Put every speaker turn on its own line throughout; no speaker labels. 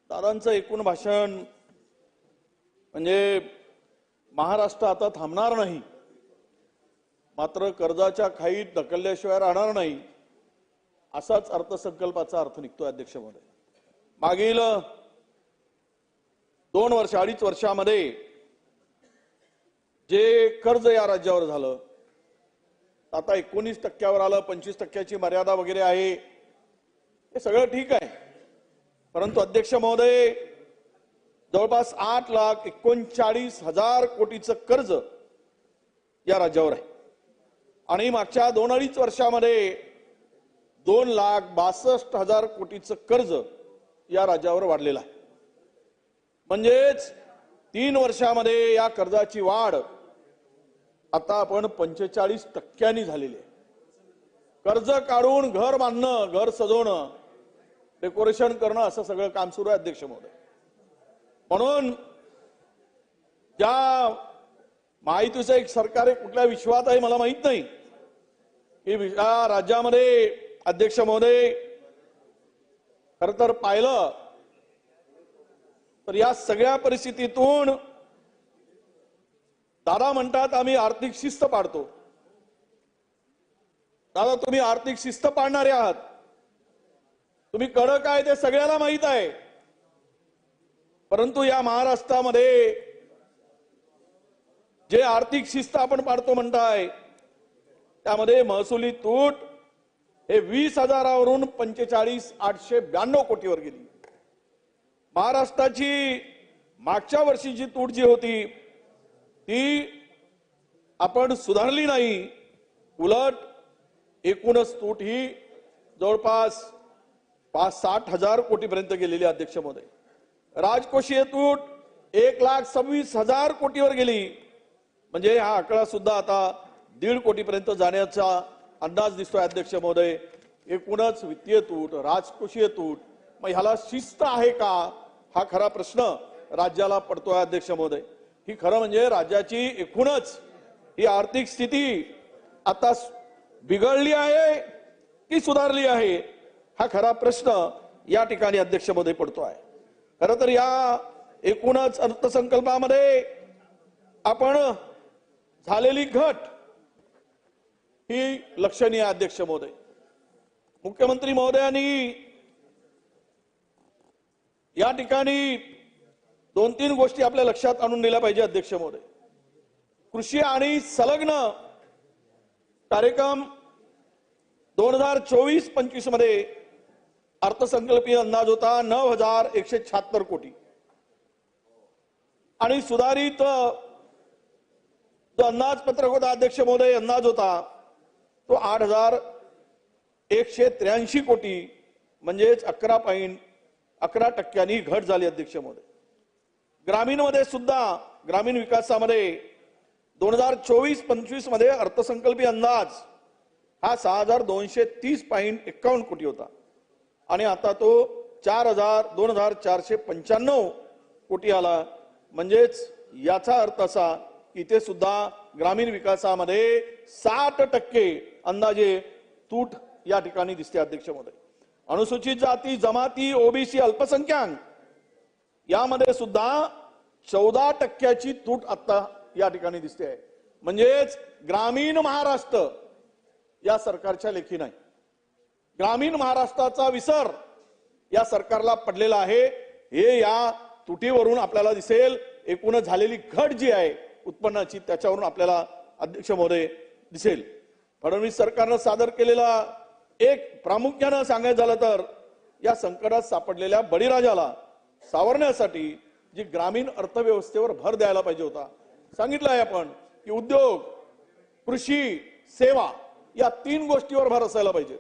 दादांचं एकूण भाषण म्हणजे महाराष्ट्र आता थांबणार नाही, मात्र कर्जाच्या खाईत ढकलल्याशिवाय राहणार नाही, असाच अर्थसंकल्पाचा अर्थ निघतोय अध्यक्ष महोदय। मागील 2 वर्ष 2.5 वर्षामध्ये जे कर्ज या राज्यावर झालं आता 19% आलं, 25% मर्यादा वगैरे आहे, हे सगळं ठीक आहे। परंतु अध्यक्ष महोदय जवळपास 8,39,000 कोटीचं कर्ज या राज्यावर आहे आणि मागच्या 2-2.5 वर्षामध्ये 2,62,000 कोटीचं कर्ज या राज्यावर वाढलेलं आहे। म्हणजेच 3 वर्षामध्ये या कर्जाची वाढ आता आपण 45% झालेली आहे। कर्ज काढून घर बांधणं, घर सजवणं, डेकोरेशन करणं असं सगळं काम सुरू आहे अध्यक्ष महोदय। म्हणून ज्या माहितीचं एक सरकार कुठल्या विश्वात आहे मला माहित नाही, की राज्यामध्ये अध्यक्ष महोदय खर तर पाहिलं तर या सगळ्या परिस्थितीतून दादा म्हणतात आम्ही आर्थिक शिस्त पाळतो। दादा तुम्ही आर्थिक शिस्त पाळणारे आहात, तुम्ही कडक आहे ते सगळ्याला माहित आहे, परंतु या महाराष्ट्रामध्ये जे आर्थिक शिस्त आपण पाळतो म्हणताय त्यामध्ये महसुली तूट हे 20,000वरून 45,892 कोटीवर गेली। महाराष्ट्राची मागच्या वर्षीची तूट जी होती ती आपण सुधारली नाही, उलट एकूणच तूट ही जवळपास 60,000 कोटीपर्यंत गेलेली अध्यक्ष महोदय। राजकोषीय तूट 1,26,000 कोटीवर गेली, म्हणजे हा आकडा सुद्धा आता 1.5 कोटीपर्यंत जाण्याचा अंदाज दिसतोय अध्यक्ष महोदय। एकूणच वित्तीय तूट, राजकोषीय तूट, मग ह्याला शिस्त आहे का हा खरा प्रश्न राज्याला पडतोय अध्यक्ष महोदय। ही खरं म्हणजे राज्याची एकूणच ही आर्थिक स्थिती आता बिघडली आहे की सुधारली आहे हा खरा प्रश्न या ठिकाणी अध्यक्ष महोदय पडतोय। खरं तर या एकूणच अर्थसंकल्पामध्ये आपण झालेली घट ही लक्षणीय अध्यक्ष महोदय। मुख्यमंत्री महोदयांनी या ठिकाणी 2-3 गोष्टी आपल्या लक्षात आणून दिल्या पाहिजे अध्यक्ष महोदय। कृषी आणि संलग्न कार्यक्रम 2024-25 मध्ये अर्थसंकल्पीय अंदाज होता 9,176 कोटी आणि सुधारित जो अंदाजपत्रक होता अध्यक्ष महोदय अंदाज होता तो 8,183 कोटी, म्हणजेच 11% घट झाली अध्यक्ष महोदय। ग्रामीण मध्ये सुद्धा ग्रामीण विकासामध्ये 2024-25 मध्ये अर्थसंकल्पीय अंदाज हा 6,230.51 कोटी होता आणि आता तो 2,495 कोटी आला। म्हणजेच याचा अर्थ असा की इथे सुद्धा ग्रामीण विकासामध्ये 60% अंदाजे तूट या ठिकाणी दिसते अध्यक्ष महोदय। अनुसूचित जाती जमाती ओबीसी अल्पसंख्याक यामध्ये सुद्धा 14% तूट आता या ठिकाणी दिसते आहे। म्हणजेच ग्रामीण महाराष्ट्र या सरकारच्या लेखी नाही, ग्रामीण महाराष्ट्राचा विसर या सरकारला पडलेला आहे, हे या तुटीवरून आपल्याला दिसेल। एकूणच झालेली घट जी आहे उत्पन्नाची त्याच्यावरून आपल्याला अध्यक्ष महोदय दिसेल। फडणवीस सरकारनं सादर केलेला एक प्रामुख्यानं सांगायचं झालं तर या संकटात सापडलेल्या बळीराजाला सावरण्यासाठी जी ग्रामीण अर्थव्यवस्थेवर भर द्यायला पाहिजे होता, सांगितलं आहे आपण की उद्योग, कृषी, सेवा या 3 गोष्टीवर भर असायला पाहिजे।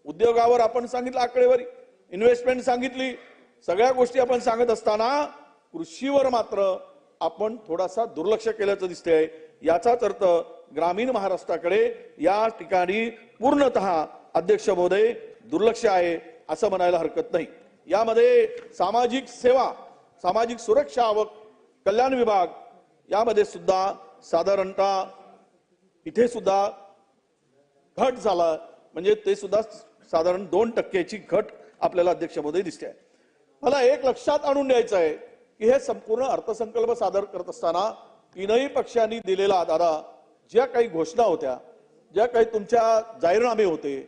उद्योगावर आपण सांगितलं आकडेवारी, इन्व्हेस्टमेंट सांगितली, सगळ्या गोष्टी आपण सांगत असताना कृषीवर मात्र आपण थोडासा दुर्लक्ष केल्याचं दिसतंय। याचाच अर्थ ग्रामीण महाराष्ट्राकडे या ठिकाणी पूर्णतः अध्यक्ष महोदय दुर्लक्ष आहे असं म्हणायला हरकत नाही। यामध्ये सामाजिक सेवा, सामाजिक सुरक्षा व कल्याण विभाग यामध्ये सुद्धा साधारणतः इथे सुद्धा घट झाला, म्हणजे ते सुद्धा साधारण 2% घट आपल्याला अध्यक्ष महोदय दिसते आहे। मला एक लक्षात आणून द्यायचं आहे की हे संपूर्ण अर्थसंकल्प सादर करत असताना तीनही पक्षांनी दिलेला दादा ज्या काही घोषणा होत्या, ज्या काही तुमच्या जाहीरनामे होते,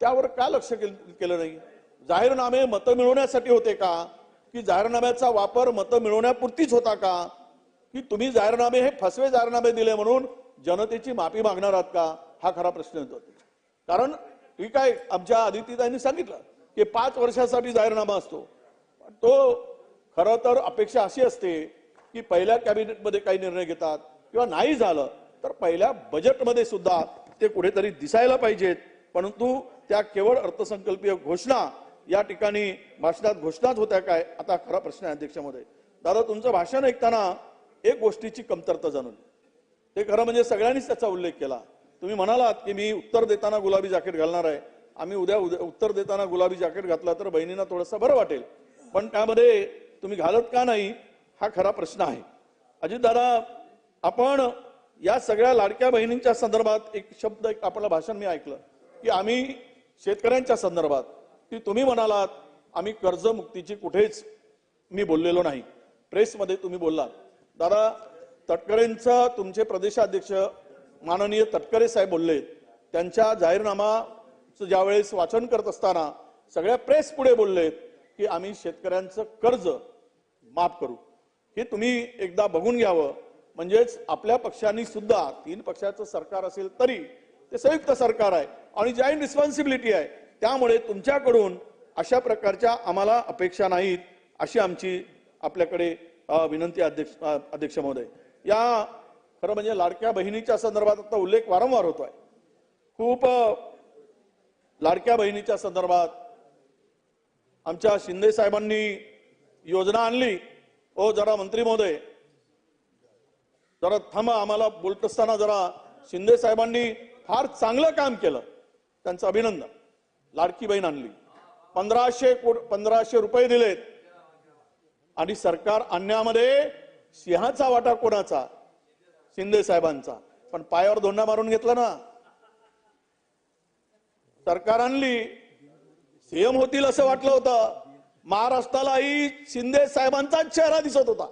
त्यावर का लक्ष केलं नाही? जाहीरनामे मतं मिळवण्यासाठी होते का, की जाहीरनाम्याचा वापर मतं मिळवण्यापुरतीच होता का, की तुम्ही जाहीरनामे हे फसवे जाहीरनामे दिले म्हणून जनतेची माफी मागणार आहात का? हा खरा प्रश्न येतो. कारण ठीक आहे, आमच्या आदित्यताईंनी सांगितलं की 5 वर्षासाठी जाहीरनामा असतो. तो खरं तर अपेक्षा अशी असते की पहिल्या कॅबिनेटमध्ये काही निर्णय घेतात किंवा नाही झालं तर पहिल्या बजेटमध्ये सुद्धा ते कुठेतरी दिसायला पाहिजेत. परंतु त्या केवळ अर्थसंकल्पीय घोषणा या ठिकाणी भाषणात घोषणाच होत्या काय? आता खरा प्रश्न आहे अध्यक्ष महोदय. दादा तुमचं भाषण ऐकताना एक गोष्टीची कमतरता जाणवली. ते खरं म्हणजे सगळ्यांनीच त्याचा उल्लेख केला. तुम्ही म्हणालात की मी उत्तर देताना गुलाबी जॅकेट घालणार आहे. आम्ही उद्या उत्तर देताना गुलाबी जॅकेट घातला तर बहिणींना थोडंसं बरं वाटेल, पण त्यामध्ये तुम्ही घालत का नाही हा खरा प्रश्न आहे. अजितदादा, आपण या सगळ्या लाडक्या बहिणींच्या संदर्भात एक शब्द आपलं भाषण मी ऐकलं की आम्ही शेतकऱ्यांच्या संदर्भात की तुम्ही म्हणालात आम्ही कर्जमुक्तीची कुठेच मी बोललेलो नाही. प्रेसमध्ये तुम्ही बोललात. दादा, तटकरेंचं तुमचे प्रदेशाध्यक्ष माननीय तटकरे साहेब बोलले, त्यांच्या जाहीरनामाचं ज्यावेळेस वाचन करत असताना सगळ्या प्रेस पुढे बोललेत की आम्ही शेतकऱ्यांचं कर्ज माफ करू. हे तुम्ही एकदा बघून घ्यावं. म्हणजेच आपल्या पक्षांनी सुद्धा 3 पक्षाचं सरकार असेल तरी ते संयुक्त सरकार आहे आणि जॉईंट रिस्पॉन्सिबिलिटी आहे. त्यामुळे तुमच्याकडून अशा प्रकारच्या आम्हाला अपेक्षा नाहीत अशी आमची आपल्याकडे विनंती अध्यक्ष महोदय. या खरं म्हणजे लाडक्या बहिणीच्या संदर्भात आता उल्लेख वारंवार होतोय. खूप लाडक्या बहिणीच्या संदर्भात आमच्या शिंदे साहेबांनी योजना आणली. ओ जरा मंत्री महोदय जरा थांबा, आम्हाला बोलत असताना जरा शिंदे साहेबांनी फार चांगलं काम केलं, त्यांचं अभिनंदन. लाडकी बहीण आणली, 1500 रुपये दिलेत आणि सरकार आणण्यामध्ये सिंहाचा वाटा कोणाचा? शिंदे साहेबांचा. पण पायावर धोंडा मारून घेतला ना. सरकार आणली, सीएम होतील असं वाटलं होतं. महाराष्ट्रालाही शिंदे साहेबांचाच चेहरा दिसत होता.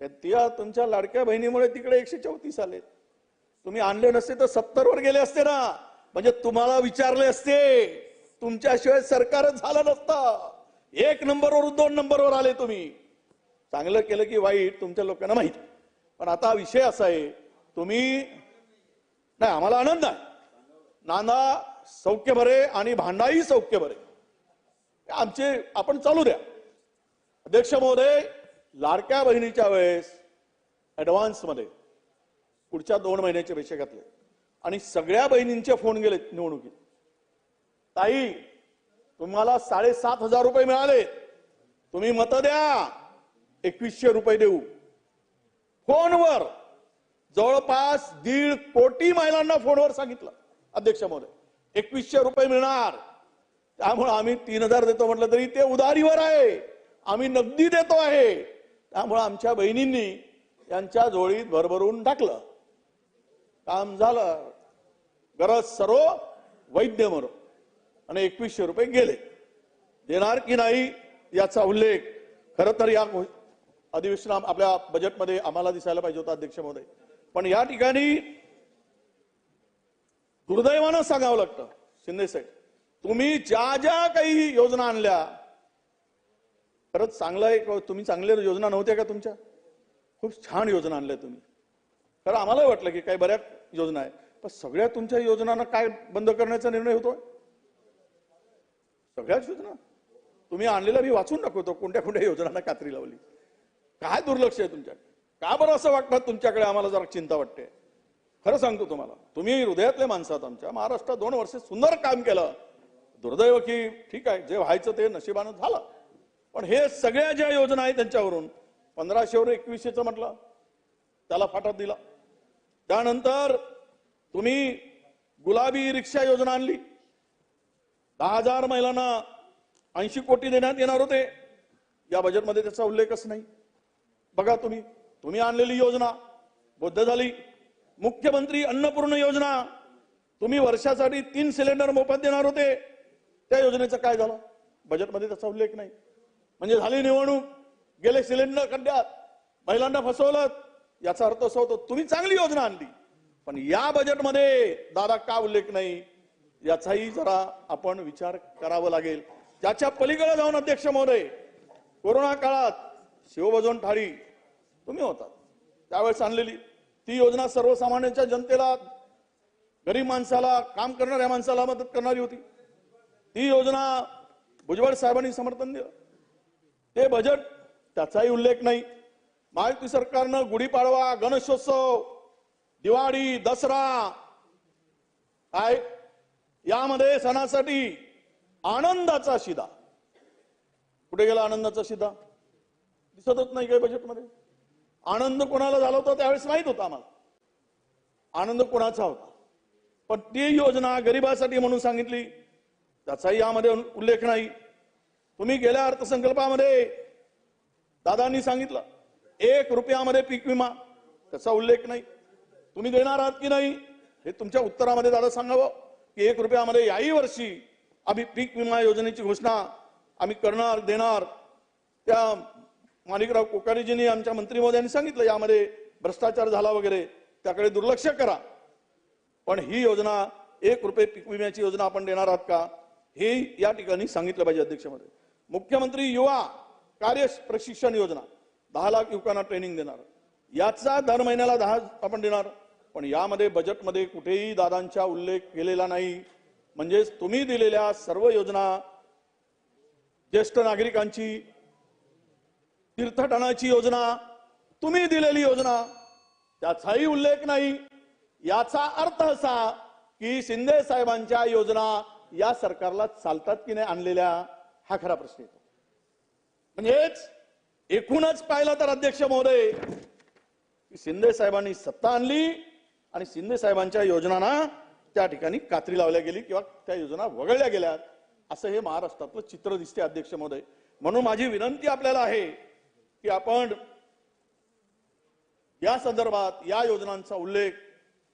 त्या तुमच्या लाडक्या बहिणीमुळे तिकडे 134 आले. तुम्ही आणले नसते तर 70 वर गेले असते ना. म्हणजे तुम्हाला विचारले असते, तुमच्याशिवाय सरकारच झालं नसतं. 1 नंबरवर 2 नंबरवर आले तुम्ही. चांगलं केलं की वाईट तुमच्या लोकांना माहिती. पण आता विषय असा आहे, तुम्ही नाही, आम्हाला आनंद आहे. नांदा सौख्य भरे आणि भांडाई सौख्य भरे आमचे आपण चालू द्या. अध्यक्ष महोदय, लाडक्या बहिणीच्या वेळेस ऍडव्हान्स मध्ये पुढच्या 2 महिन्याचे पैसे घातले आणि सगळ्या बहिणींचे फोन गेले निवडणुकीत. ताई तुम्हाला 7,500 रुपये मिळाले, तुम्ही मतं द्या, 2100 रुपये देऊ. फोनवर जवळपास 1.5 कोटी महिलांना फोनवर सांगितलं अध्यक्ष महोदय 2100 रुपये मिळणार. त्यामुळे आम्ही 3000 देतो म्हटलं तरी ते उधारीवर आहे, आम्ही नगदी देतो आहे. त्यामुळे आमच्या बहिणींनी यांच्या जोडीत भरभरून टाकलं. काम झालं. गरज सर्व वैद्य मरो आणि 2100 रुपये गेले. देणार की नाही याचा उल्लेख खरं तर या अधिवेशना आपल्या बजेटमध्ये आम्हाला दिसायला पाहिजे होता अध्यक्ष महोदय. पण या ठिकाणी दुर्दैवानं सांगावं लागतं, शिंदे साहेब तुम्ही ज्या ज्या काही योजना आणल्या खरंच चांगलं आहे. तुम्ही चांगल्या योजना नव्हत्या का तुमच्या? खूप छान योजना आणल्या तुम्ही. खरं आम्हाला वाटलं की काही बऱ्याच योजना आहे, पण सगळ्या तुमच्या योजनांना काय बंद करण्याचा निर्णय होतोय? सगळ्याच योजना तुम्ही आणलेल्या मी वाचून दाखवतो कोणत्या कोणत्या योजनांना कात्री लावली. काय दुर्लक्ष आहे तुमच्याकडे? का बरं असं वाटतं तुमच्याकडे? आम्हाला जरा चिंता वाटते. खरं सांगतो तुम्हाला, तुम्ही हृदयातले माणसं आहात. आमच्या महाराष्ट्रात 2 वर्ष सुंदर काम केलं. दुर्दैव की ठीक आहे, जे व्हायचं ते नशिबानं झालं. पण हे सगळ्या ज्या योजना आहेत त्यांच्यावरून 1500 वर 2100चं म्हटलं त्याला फाटा दिला. त्यानंतर तुम्ही गुलाबी रिक्षा योजना आणली. 10,000 महिलांना 80 कोटी देण्यात येणार होते. या बजेटमध्ये त्याचा उल्लेखच नाही. बघा तुम्ही आणलेली योजना बौद्ध झाली. मुख्यमंत्री अन्नपूर्ण योजना तुम्ही वर्षासाठी 3 सिलेंडर मोफत देणार होते. त्या योजनेचं काय झालं? बजेटमध्ये त्याचा उल्लेख नाही. म्हणजे झाली निवडणूक, गेले सिलेंडर खड्ड्यात, महिलांना फसवलं, याचा अर्थ असा होतो तुम्ही चांगली योजना आणली, पण या बजेटमध्ये दादा का उल्लेख नाही याचाही जरा आपण विचार करावा लागेल. त्याच्या पलीकडे जाऊन अध्यक्ष महोदय, कोरोना काळात शिवभोजन थाळी तुम्ही होता त्यावेळेस आणलेली ती योजना सर्वसामान्यांच्या जनतेला, गरीब माणसाला, काम करणाऱ्या माणसाला मदत करणारी होती. ती योजना भुजबळ साहेबांनी समर्थन दिलं. ते बजेट त्याचाही उल्लेख नाही. महायुती सरकारनं गुढीपाडवा, गणेशोत्सव, दिवाळी, दसरा काय यामध्ये सणासाठी आनंदाचा शिदा, कुठे गेला आनंदाचा शिदा? दिसतच नाही काही बजेटमध्ये. आनंद कोणाला झाला होता त्यावेळेस माहित होता आम्हाला, आनंद कोणाचा होता, पण ती योजना गरिबासाठी म्हणून सांगितली त्याचाही यामध्ये उल्लेख नाही. तुम्ही गेल्या अर्थसंकल्पामध्ये दादांनी सांगितलं 1 रुपयामध्ये पीक विमा, त्याचा उल्लेख नाही. तुम्ही देणार आहात की नाही हे तुमच्या उत्तरामध्ये दादा सांगावं की 1 रुपयामध्ये याही वर्षी आम्ही पीक विमा योजनेची घोषणा आम्ही करणार, देणार. त्या माणिकराव कोकारीजींनी, आमच्या मंत्री महोदयांनी सांगितलं यामध्ये भ्रष्टाचार झाला वगैरे, त्याकडे दुर्लक्ष करा. पण ही योजना 1 रुपये पीक विम्याची योजना आपण देणार आहात का हे या ठिकाणी सांगितलं पाहिजे. अध्यक्ष महोदय, मुख्यमंत्री युवा कार्य प्रशिक्षण योजना 10 लाख युवकांना ट्रेनिंग देणार, याचा दर महिन्याला 10 आपण देणार, पण यामध्ये बजेटमध्ये कुठेही दादांचा उल्लेख केलेला नाही. म्हणजेच तुम्ही दिलेल्या सर्व योजना, ज्येष्ठ नागरिकांची तीर्थटनाची योजना, तुम्ही दिलेली योजना त्याचाही उल्लेख नाही. याचा अर्थ असा की शिंदे साहेबांच्या योजना या सरकारला चालतात की नाही आणलेल्या, हा खरा प्रश्न येतो. म्हणजेच एकूणच पाहिलं तर अध्यक्ष महोदय, शिंदे साहेबांनी सत्ता आणली आणि शिंदे साहेबांच्या योजनांना त्या ठिकाणी कात्री लावल्या गेली किंवा त्या योजना वगळल्या गेल्या, असं हे महाराष्ट्रातलं चित्र दिसते अध्यक्ष महोदय. म्हणून माझी विनंती आपल्याला आहे की आपण या संदर्भात या योजनांचा उल्लेख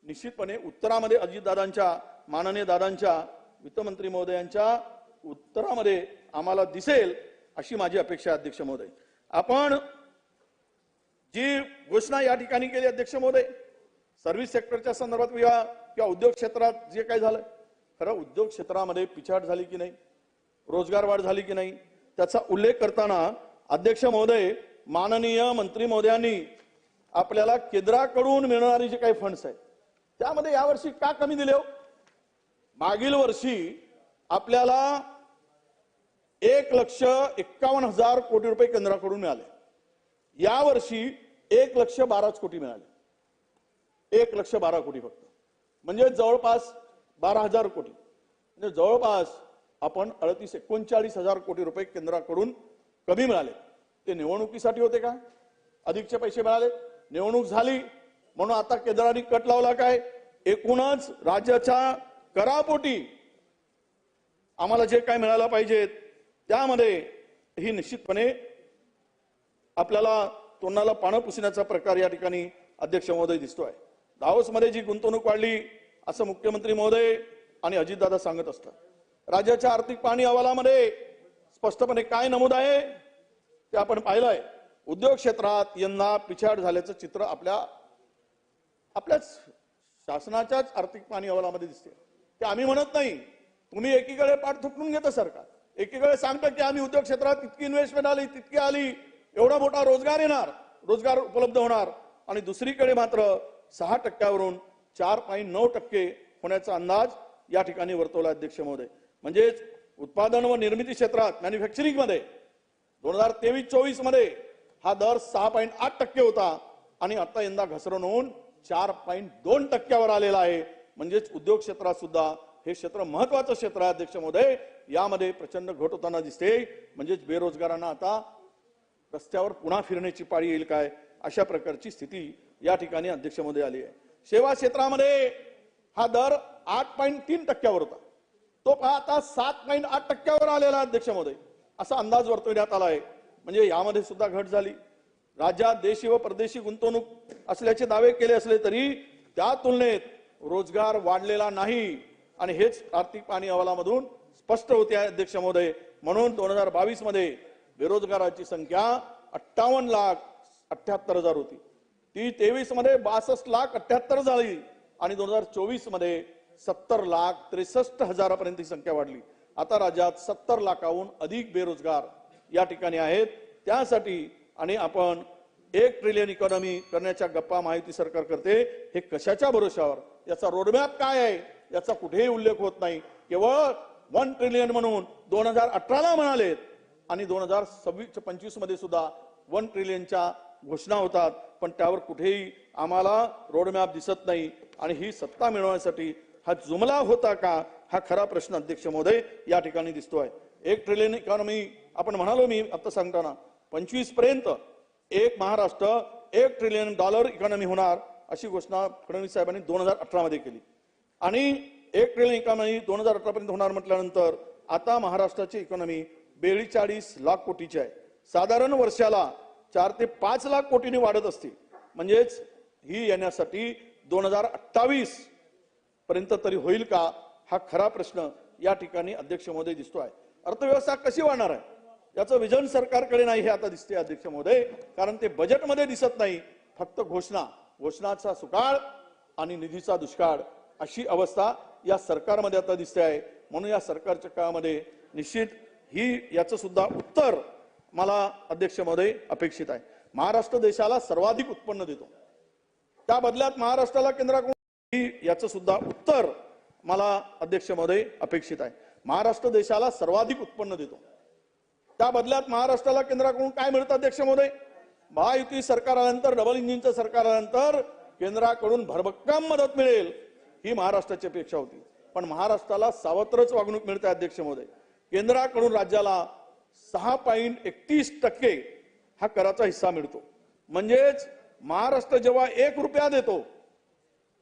निश्चितपणे उत्तरामध्ये अजितदादांच्या, माननीय दादांच्या, वित्तमंत्री महोदयांच्या उत्तरामध्ये आम्हाला दिसेल अशी माझी अपेक्षा आहे. अध्यक्ष महोदय, आपण जी घोषणा या ठिकाणी केली अध्यक्ष महोदय, सर्व्हिस सेक्टरच्या संदर्भात किंवा उद्योग क्षेत्रात जे काही झालं, खरं उद्योग क्षेत्रामध्ये पिछाड झाली की नाही, रोजगार वाढ झाली की नाही, त्याचा उल्लेख करताना अध्यक्ष महोदय, माननीय मंत्री महोदयांनी आपल्याला केंद्राकडून मिळणारी जे काही फंड्स आहेत त्यामध्ये यावर्षी का कमी दिले हो? मागील वर्षी आपल्याला 1,51,000 कोटी रुपये केंद्राकडून मिळाले, यावर्षी 1,12,000 कोटी मिळाले. 1,12,000 कोटी फक्त, म्हणजे जवळपास 12,000 कोटी, म्हणजे जवळपास आपण 39,39,000 कोटी रुपये केंद्राकडून कमी मिळाले. ते निवडणुकीसाठी होते का? अधिकचे पैसे मिळाले, निवडणूक झाली म्हणून आता केंद्राने कट लावला काय? एकूणच राज्याच्या करापोटी आम्हाला जे काय मिळालं पाहिजे त्यामध्ये ही निश्चितपणे आपल्याला तोंडाला पानं पुसण्याचा प्रकार या ठिकाणी अध्यक्ष महोदय दिसतोय. दावोसमध्ये जी गुंतवणूक वाढली असं मुख्यमंत्री महोदय आणि अजितदादा सांगत असतात. राज्याच्या आर्थिक पाहणी अहवालामध्ये स्पष्टपणे काय नमूद आहे ते आपण पाहिलंय. उद्योग क्षेत्रात यंदा पिछाड झाल्याचं चित्र आपल्याच शासनाच्याच आर्थिक पाहणी अहवालामध्ये दिसते. ते आम्ही म्हणत नाही, तुम्ही एकीकडे पाठ थुकून घेता सरकार, एकीकडे सांगता की आम्ही उद्योग क्षेत्रात इतकी इन्व्हेस्टमेंट आली, तितकी आली, एवढा मोठा रोजगार येणार, रोजगार उपलब्ध होणार, आणि दुसरीकडे मात्र 6% 4.9% होण्याचा अंदाज या ठिकाणी वर्तवला अध्यक्ष महोदय. म्हणजेच उत्पादन व निर्मिती क्षेत्रात मॅन्युफॅक्चरिंग मध्ये 2023-24 मध्ये हा दर 6.8% होता आणि आता यंदा घसरण होऊन 4.2% आलेला आहे. म्हणजेच उद्योग क्षेत्रात सुद्धा हे क्षेत्र महत्वाचं क्षेत्र आहे अध्यक्ष महोदय, यामध्ये प्रचंड घट होताना दिसते. म्हणजेच बेरोजगारांना आता रस्त्यावर पुन्हा फिरण्याची पाळी येईल काय, अशा प्रकारची स्थिती या ठिकाणी अध्यक्ष महोदय आली आहे. सेवा क्षेत्रामध्ये हा दर 8.3% होता, तो आता 7.8% आलेला अध्यक्ष महोदय, असा अंदाज वर्तवण्यात आला आहे. म्हणजे यामध्ये सुद्धा घट झाली. राज्यात देशी व परदेशी गुंतवणूक असल्याचे दावे केले असले तरी त्या तुलनेत रोजगार वाढलेला नाही आणि हेच आर्थिक पाहणी अहवालामधून स्पष्ट होते आहे अध्यक्ष महोदय. म्हणून 2022 मध्ये बेरोजगाराची संख्या 58,78,000 होती, ती 23 मध्ये 62,78,000 झाली आणि 2024 मध्ये 70,63,000 पर्यंत ही संख्या वाढली. आता राज्यात 70 लाखाहून अधिक बेरोजगार या ठिकाणी आहेत. त्यासाठी आणि आपण 1 ट्रिलियन इकॉनॉमी करण्याच्या गप्पा महायुती सरकार करते. हे कशाच्या भरोशावर? याचा रोडमॅप काय आहे याचा कुठेही उल्लेख होत नाही. केवळ 1 ट्रिलियन म्हणून 2018ला म्हणालेत आणि 2025 मध्ये सुद्धा 1 ट्रिलियनच्या घोषणा होतात, पण त्यावर कुठेही आम्हाला रोडमॅप दिसत नाही. आणि ही सत्ता मिळवण्यासाठी हा जुमला होता का, हा खरा प्रश्न अध्यक्ष महोदय या ठिकाणी दिसतोय. 1 ट्रिलियन इकॉनॉमी आपण म्हणालो, मी आता सांगताना 25 पर्यंत एक महाराष्ट्र $1 ट्रिलियन इकॉनॉमी होणार अशी घोषणा फडणवीस साहेबांनी 2018 मध्ये केली आणि 1 ट्रिलियन इकॉनॉमी 2018 पर्यंत होणार म्हटल्यानंतर आता महाराष्ट्राची इकॉनॉमी 42 लाख कोटीची आहे. साधारण वर्षाला 4 ते 5 लाख कोटींनी वाढत असते. म्हणजेच ही येण्यासाठी 2028 पर्यंत तरी होईल का, हा खरा प्रश्न या ठिकाणी अध्यक्ष महोदय दिसतोय. अर्थव्यवस्था कशी वाढणार आहे याचं विजन सरकारकडे नाही, हे आता दिसते अध्यक्ष महोदय. कारण ते बजेटमध्ये दिसत नाही, फक्त घोषणाचा सुकाळ आणि निधीचा दुष्काळ अशी अवस्था या सरकारमध्ये आता दिसते आहे. म्हणून या सरकारच्या काळामध्ये निश्चित ही याचं सुद्धा उत्तर मला अध्यक्ष महोदय अपेक्षित आहे. महाराष्ट्र देशाला सर्वाधिक उत्पन्न देतो, त्या बदल्यात महाराष्ट्राला केंद्राकडून ही याचं सुद्धा उत्तर मला अध्यक्ष महोदय अपेक्षित आहे. महाराष्ट्र देशाला सर्वाधिक उत्पन्न देतो, त्या बदल्यात महाराष्ट्राला केंद्राकडून काय मिळतं अध्यक्ष महोदय? महायुती सरकार आल्यानंतर, डबल इंजिनचं सरकार आल्यानंतर केंद्राकडून भरभक्कम मदत मिळेल ही महाराष्ट्राची अपेक्षा होती. पण महाराष्ट्राला सावत्रच वागणूक मिळते अध्यक्ष महोदय. केंद्राकडून राज्याला 6.31% हा कराचा हिस्सा मिळतो. म्हणजेच महाराष्ट्र जेव्हा 1 रुपया देतो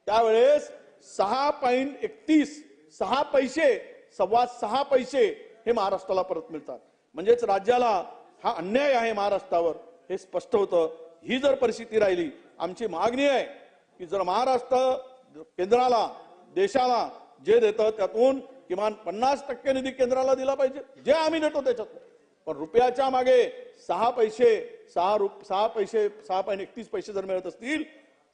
त्यावेळेस 6.31 6 पैसे 6.25 पैसे हे महाराष्ट्राला परत मिळतात. म्हणजेच राज्याला हा अन्याय आहे महाराष्ट्रावर हे स्पष्ट होतं. ही जर परिस्थिती राहिली, आमची मागणी आहे की जर महाराष्ट्र केंद्राला देशाला जे देतं त्यातून किमान 50% निधी केंद्राला दिला पाहिजे, जे आम्ही देतो त्याच्यात. पण रुपयाच्या मागे 6 पैसे 6.31 पैसे जर मिळत असतील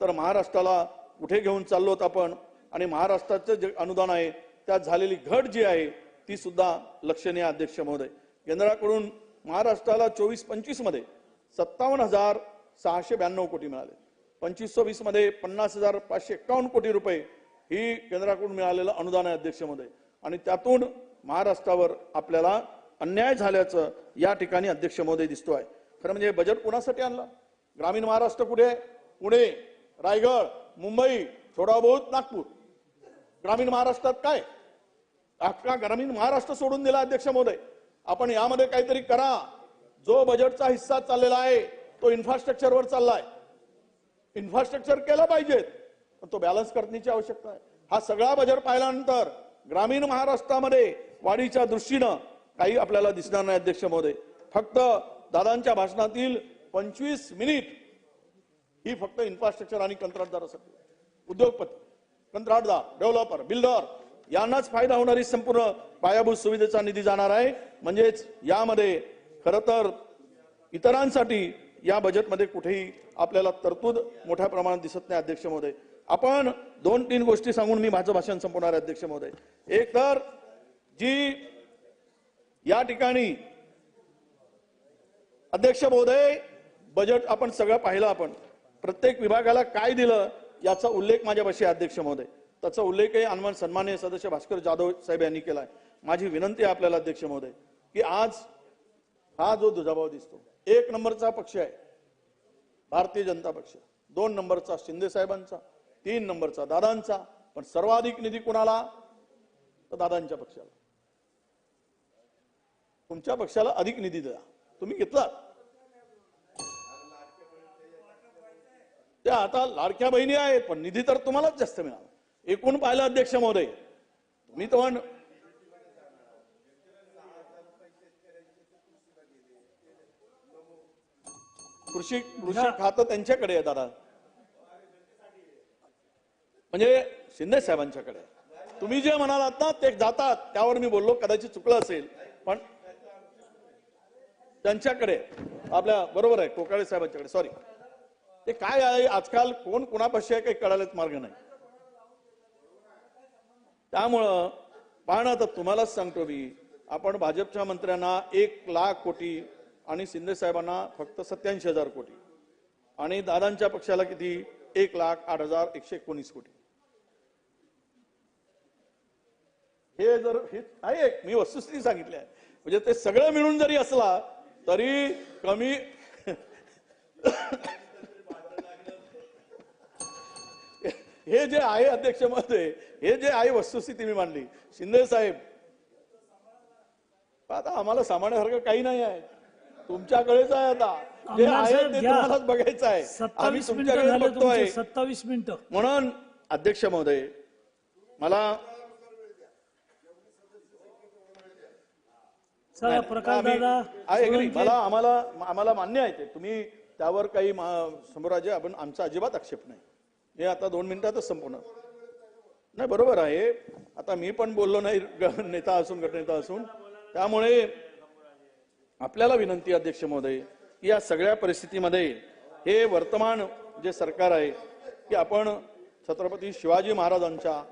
तर महाराष्ट्राला कुठे घेऊन चाललोत आपण. आणि महाराष्ट्राचं जे अनुदान आहे त्यात झालेली घट जी आहे ती सुद्धा लक्षणीय अध्यक्ष महोदय. केंद्राकडून महाराष्ट्राला 24-25 मध्ये 57,692 कोटी मिळाले. 25-26 मध्ये 50,551 कोटी रुपये ही केंद्राकडून मिळालेलं अनुदान आहे अध्यक्ष महोदय. आणि त्यातून महाराष्ट्रावर आपल्याला अन्याय झाल्याचं या ठिकाणी अध्यक्ष महोदय दिसतोय. खरं म्हणजे बजेट कोणासाठी आणलं? ग्रामीण महाराष्ट्र कुठे आहे? पुणे, रायगड, मुंबई, थोडा बहुत नागपूर. ग्रामीण महाराष्ट्रात काय? अख्खा ग्रामीण महाराष्ट्र सोडून दिला अध्यक्ष महोदय. आपण यामध्ये काहीतरी करा. जो बजेटचा हिस्सा चाललेला आहे तो इन्फ्रास्ट्रक्चरवर चाललाय. इन्फ्रास्ट्रक्चर केलं पाहिजे, पण तो बॅलन्स करण्याची आवश्यकता आहे. हा सगळा बजेट पाहिल्यानंतर ग्रामीण महाराष्ट्रामध्ये वाढीच्या दृष्टीनं काही आपल्याला दिसणार नाही अध्यक्ष महोदय. फक्त दादांच्या भाषणातील 25 मिनिट ही फक्त इन्फ्रास्ट्रक्चर आणि कंत्राटदारासाठी, उद्योगपती, कंत्राटदार, डेव्हलपर, बिल्डर यांनाच फायदा होणारी संपूर्ण पायाभूत सुविधेचा निधी जाणार आहे. म्हणजेच यामध्ये खरं तर इतरांसाठी या बजेटमध्ये कुठेही आपल्याला तरतूद मोठ्या प्रमाणात दिसत नाही अध्यक्ष महोदय. आपण 2-3 गोष्टी सांगून मी माझं भाषण संपवणार आहे अध्यक्ष महोदय. एक तर जी या ठिकाणी अध्यक्ष महोदय बजेट आपण सगळं पाहिलं, आपण प्रत्येक विभागाला काय दिलं याचा उल्लेख माझ्यापाशी अध्यक्ष महोदय. त्याचा उल्लेखही सन्माननीय सदस्य भास्कर जाधव साहेब यांनी केलाय. माझी विनंती आहे आपल्याला अध्यक्ष महोदय की आज हा जो दुजाभाव दिसतो, 1 नंबरचा पक्ष आहे भारतीय जनता पक्ष, 2 नंबरचा शिंदे साहेबांचा, 3 नंबरचा दादांचा, पण सर्वाधिक निधी कोणाला? तर दादांच्या पक्षाला. तुमच्या पक्षाला अधिक निधी दिला, तुम्ही घेतला. त्या आता लाडक्या बहिणी आहेत, पण निधी तर तुम्हालाच जास्त मिळाला. एकूण पाहिलं अध्यक्ष महोदय, मी तर कृषी खातं त्यांच्याकडे आहे दादा, म्हणजे शिंदे साहेबांच्याकडे. तुम्ही जे म्हणालात ना ते जातात, त्यावर मी बोललो, कदाचित चुकलं असेल. पण त्यांच्याकडे आपल्या बरोबर आहे कोकाळे साहेबांच्याकडे सॉरी ते काय आहे आजकाल कोण कोणापाशी आहे काही कळायलाच मार्ग नाही. त्यामुळं पाहणं तर तुम्हालाच सांगतो मी आपण भाजपच्या मंत्र्यांना 1,00,000 कोटी आणि शिंदे साहेबांना फक्त 87,000 कोटी आणि दादांच्या पक्षाला किती 1,08,119 कोटी. हे जर हे आहे मी वस्तुस्थिती सांगितली आहे म्हणजे ते सगळं मिळून जरी असला तरी कमी हे जे आहे अध्यक्ष महोदय हे जे आहे वस्तुस्थिती मी मांडली शिंदे साहेब आता आम्हाला सामान्यासारखं काही नाही आहे तुमच्याकडेच आहे आता जे आहे ते तुम्हालाच बघायचं आहे आम्ही तुमच्याकडे बघतोय
27 मिनिटं
म्हणून अध्यक्ष महोदय मला
प्रकाश दादा
मला आम्हाला मान्य आहे ते तुम्ही त्यावर काही समोराजे आपण आमचा अजिबात आक्षेप नाही हे आता 2 मिनिटातच संपवणार नाही बरोबर आहे आता मी पण बोललो नाही नेता असून गटनेता असून त्यामुळे आपल्याला विनंती अध्यक्ष महोदय की या सगळ्या परिस्थितीमध्ये हे वर्तमान जे सरकार आहे की आपण छत्रपती शिवाजी महाराजांच्या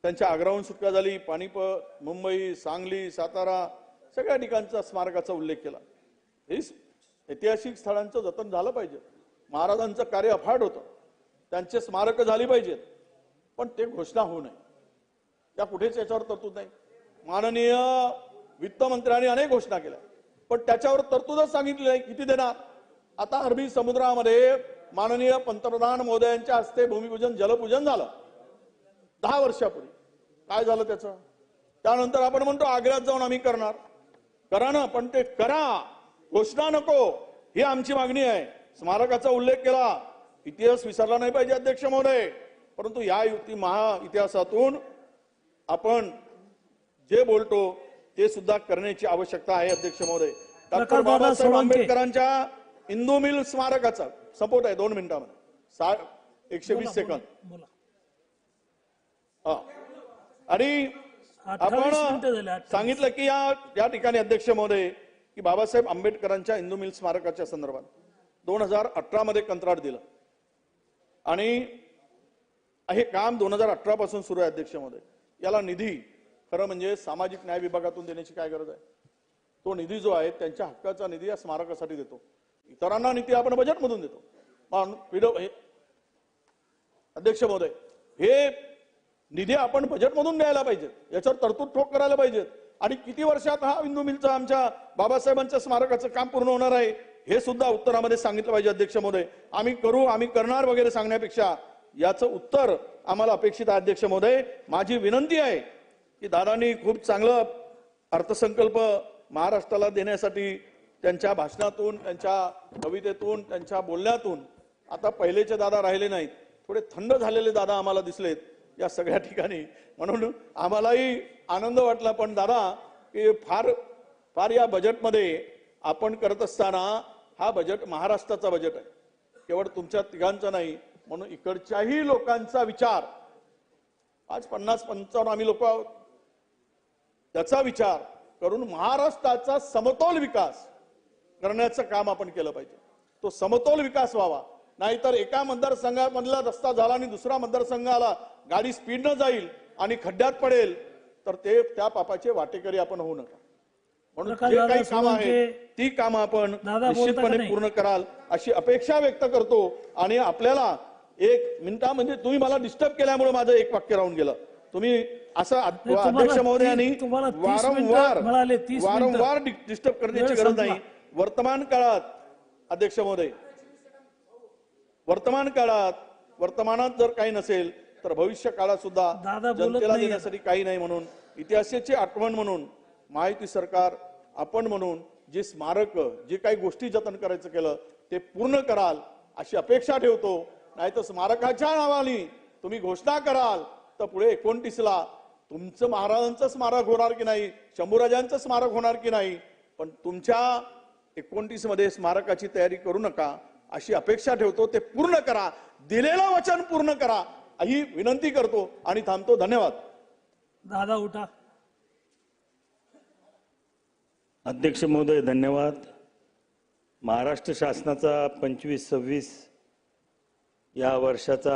त्यांच्या आग्र्याहून सुटका झाली पानिपत मुंबई सांगली सातारा सगळ्या ठिकाणचा स्मारकाचा उल्लेख केला. हे ऐतिहासिक स्थळांचं जतन झालं पाहिजे. महाराजांचं कार्य अफाट होतं त्यांचे स्मारक झाली पाहिजेत पण ते घोषणा होऊ नये त्या कुठेच याच्यावर तरतूद नाही. माननीय वित्तमंत्र्यांनी अनेक घोषणा केल्या पण त्याच्यावर तरतूदच सांगितली नाही किती देणार. आता अरबी समुद्रामध्ये माननीय पंतप्रधान मोदयांच्या हस्ते भूमिपूजन जलपूजन झालं 10 वर्षापूर्वी काय झालं त्याचं त्यानंतर आपण म्हणतो आग्र्यात जाऊन आम्ही करणार करा ना पण ते करा घोषणा नको ही आमची मागणी आहे. स्मारकाचा उल्लेख केला इतिहास विसरला नाही पाहिजे अध्यक्ष महोदय परंतु या युती महा इतिहासातून आपण जे बोलतो ते सुद्धा करण्याची आवश्यकता आहे अध्यक्ष महोदय. डॉक्टर बाबासाहेब आंबेडकरांच्या इंदू मिल स्मारकाचा सपोर्ट आहे 2 मिनिटांमध्ये 120 सेकंद आणि आपण सांगितलं की या ठिकाणी अध्यक्ष महोदय की बाबासाहेब आंबेडकरांच्या इंदू मिल स्मारकाच्या संदर्भात 2018 मध्ये कंत्राट दिलं आणि हे काम 2018 पासून सुरू आहे अध्यक्ष महोदय. याला निधी खरं म्हणजे सामाजिक न्याय विभागातून देण्याची काय गरज आहे. तो निधी जो आहे त्यांच्या हक्काचा निधी या स्मारकासाठी देतो इतरांना निधी आपण बजेटमधून देतो. अध्यक्ष महोदय हे निधी आपण बजेटमधून द्यायला पाहिजे याच्यावर तरतूद ठोक करायला पाहिजेत आणि किती वर्षात हा इंदू मिलचा आमच्या बाबासाहेबांच्या स्मारकाचं काम पूर्ण होणार आहे हे सुद्धा उत्तरामध्ये सांगितलं पाहिजे अध्यक्ष महोदय. आम्ही करू आम्ही करणार वगैरे सांगण्यापेक्षा याचं उत्तर आम्हाला अपेक्षित आहे अध्यक्ष महोदय. माझी विनंती आहे की दादांनी खूप चांगलं अर्थसंकल्प महाराष्ट्राला देण्यासाठी त्यांच्या भाषणातून त्यांच्या कवितेतून त्यांच्या बोलण्यातून आता पहिलेचे दादा राहिले नाहीत थोडे थंड झालेले दादा आम्हाला दिसलेत या सगळ्या ठिकाणी म्हणून आम्हालाही आनंद वाटला. पण दादा की फार या बजेटमध्ये आपण करत असताना हा बजेट महाराष्ट्राचा बजेट आहे केवळ तुमच्या तिघांचा नाही म्हणून इकडच्याही लोकांचा विचार आज 50-55 आम्ही लोक त्याचा विचार करून महाराष्ट्राचा समतोल विकास करण्याचं काम आपण केलं पाहिजे. तो समतोल विकास व्हावा नाहीतर एका मतदारसंघामधला रस्ता झाला आणि दुसरा मतदारसंघ आला गाडी स्पीडनं जाईल आणि खड्ड्यात पडेल तर ते त्या पापाचे वाटेकरी आपण होऊ नका. म्हणून जे काही कामं आहेत ती कामं आपण निश्चितपणे पूर्ण कराल अशी अपेक्षा व्यक्त करतो. आणि आपल्याला 1 मिनिटामध्ये तुम्ही मला डिस्टर्ब केल्यामुळे माझं एक वाक्य राहून गेलं. तुम्ही असं अध्यक्ष महोदयांनी वारंवार डिस्टर्ब करण्याची गरज नाही. वर्तमान काळात अध्यक्ष महोदय वर्तमानात जर काही नसेल तर भविष्य काळात सुद्धा जनतेला देण्यासाठी काही नाही म्हणून इतिहासाची आठवण म्हणून महायुती सरकार आपण म्हणून जे स्मारक जे काही गोष्टी जतन करायचं केलं ते पूर्ण कराल अशी अपेक्षा ठेवतो. नाही तर स्मारकाच्या नावाने तुम्ही घोषणा कराल तर पुढे 29ला तुमचं महाराजांचं स्मारक होणार की नाही शंभूराजांचं स्मारक होणार की नाही पण तुमच्या 29 मध्ये स्मारकाची तयारी करू नका अशी अपेक्षा ठेवतो. ते पूर्ण करा दिलेलं वचन पूर्ण करा ही विनंती करतो आणि थांबतो. धन्यवाद.
दादा उठा.
अध्यक्ष महोदय धन्यवाद. महाराष्ट्र शासनाचा 25-26 या वर्षाचा